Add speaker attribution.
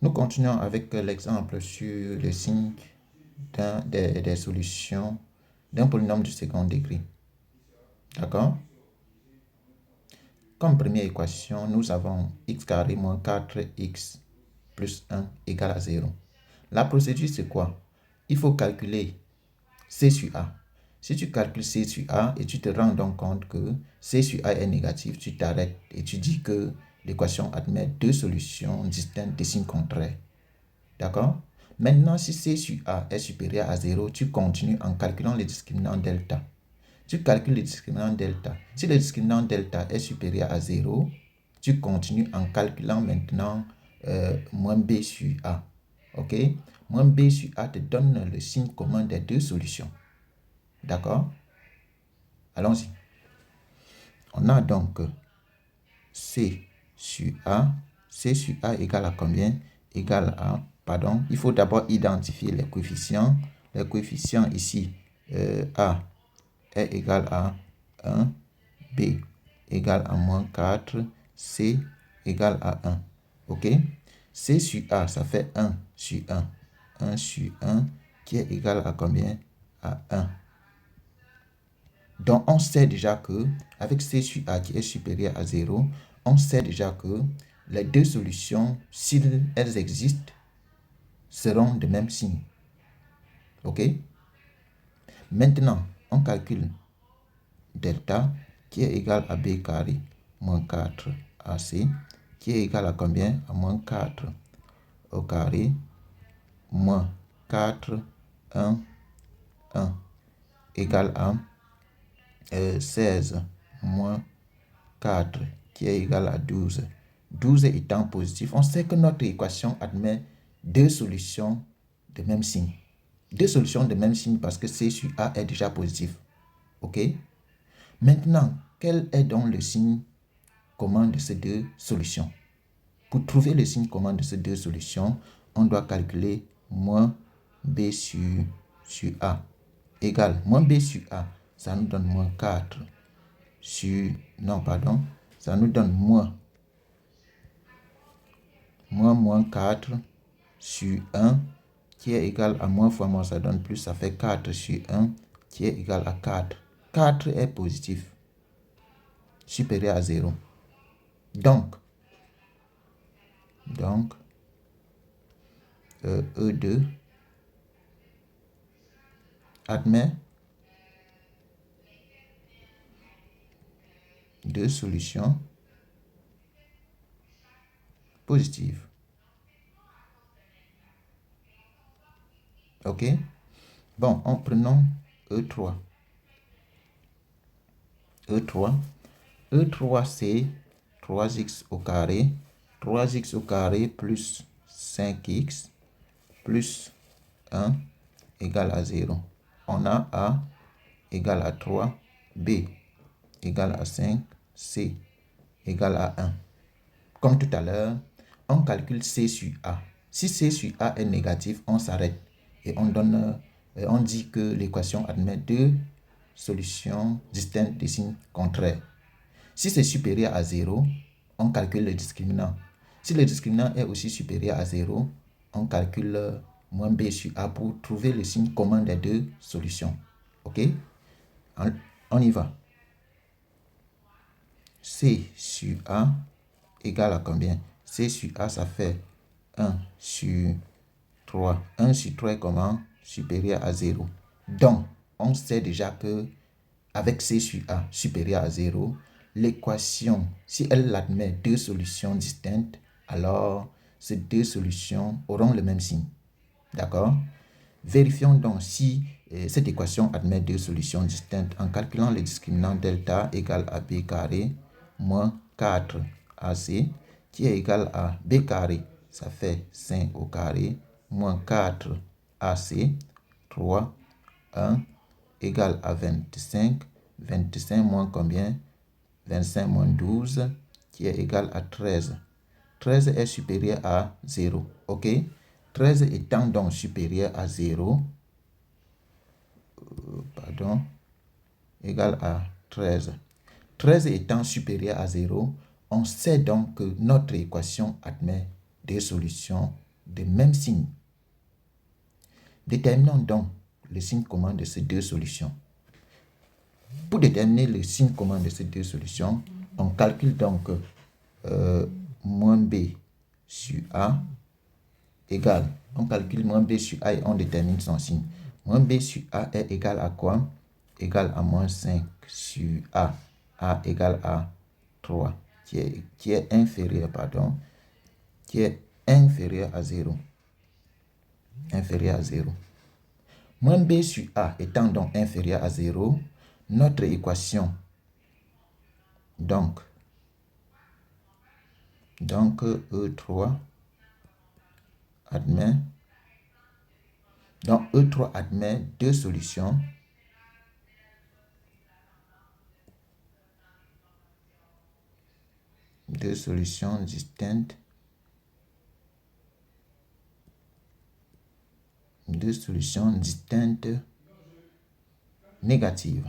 Speaker 1: Nous continuons avec l'exemple sur le signe des solutions d'un polynôme du second degré. D'accord? Comme première équation, nous avons x carré moins 4x plus 1 égale à 0. La procédure, c'est quoi? Il faut calculer C sur A. Si tu calcules C sur A et tu te rends donc compte que C sur A est négatif, tu t'arrêtes et tu dis que l'équation admet deux solutions distinctes de signes contraires. D'accord? Maintenant, si C sur A est supérieur à 0, tu continues en calculant le discriminant delta. Tu calcules le discriminant delta. Si le discriminant delta est supérieur à 0, tu continues en calculant maintenant moins B sur A. OK? Moins B sur A te donne le signe commun des deux solutions. D'accord? Allons-y. On a donc C sur A. C sur A égale à combien? Égale à, il faut d'abord identifier les coefficients. Les coefficients ici, A est égal à 1, B égale à moins 4, C égale à 1. OK? C sur A, ça fait 1 sur 1. 1 sur 1 qui est égal à combien? À 1. Donc, on sait déjà que, avec C sur A qui est supérieur à 0, on sait déjà que les deux solutions, si elles existent, seront de même signe. OK? Maintenant, on calcule delta qui est égal à B carré moins 4 AC qui est égal à combien? À moins 4 au carré moins 4, 1, 1 égale à 16 moins 4 qui est égal à 12. 12 étant positif, on sait que notre équation admet deux solutions de même signe. Deux solutions de même signe parce que C sur A est déjà positif. OK? Maintenant, quel est donc le signe commun de ces deux solutions? Pour trouver le signe commun de ces deux solutions, on doit calculer moins B sur A égale moins B sur A. Ça nous donne moins 4 sur... Non, pardon. Ça nous donne moins 4 sur 1 qui est égal à moins fois moins, ça donne plus. Ça fait 4 sur 1 qui est égal à 4. 4 est positif, supérieur à 0. Donc, E2 admet deux solutions positives. OK? Bon, en prenant E3. E3, c'est 3x au carré. 3x au carré plus 5x plus 1 égale à 0. On a A égale à 3, B égale à 5, C égale à 1. Comme tout à l'heure, on calcule C sur A. Si C sur A est négatif, on s'arrête et on dit que l'équation admet deux solutions distinctes de signes contraires. Si c'est supérieur à 0, on calcule le discriminant. Si le discriminant est aussi supérieur à 0, on calcule moins B sur A pour trouver le signe commun des deux solutions. OK? On y va. C sur A égale à combien? C sur A, ça fait 1 sur 3. 1 sur 3 est comment? Supérieur à 0. Donc, on sait déjà que avec C sur A supérieur à 0, l'équation, si elle admet deux solutions distinctes, alors ces deux solutions auront le même signe. D'accord? Vérifions donc si cette équation admet deux solutions distinctes en calculant le discriminant delta égale à B carré moins 4 AC qui est égal à B carré, ça fait 5 au carré, moins 4 AC, 3, 1, égale à 25. 25 moins combien? 25 moins 12, qui est égal à 13. 13 est supérieur à 0, ok? 13 étant donc supérieur à 0, égal à 13. 13 étant supérieur à 0, on sait donc que notre équation admet deux solutions de même signe. Déterminons donc le signe commun de ces deux solutions. Pour déterminer le signe commun de ces deux solutions, on calcule donc moins b sur a égale, on calcule moins b sur a et on détermine son signe. Moins b sur a est égal à quoi? Égal à moins 5 sur a égale à 3, qui est inférieur à 0. Inférieur à 0. Moins b sur a étant donc inférieur à 0, notre équation, donc E3 admet, deux solutions distinctes, négatives.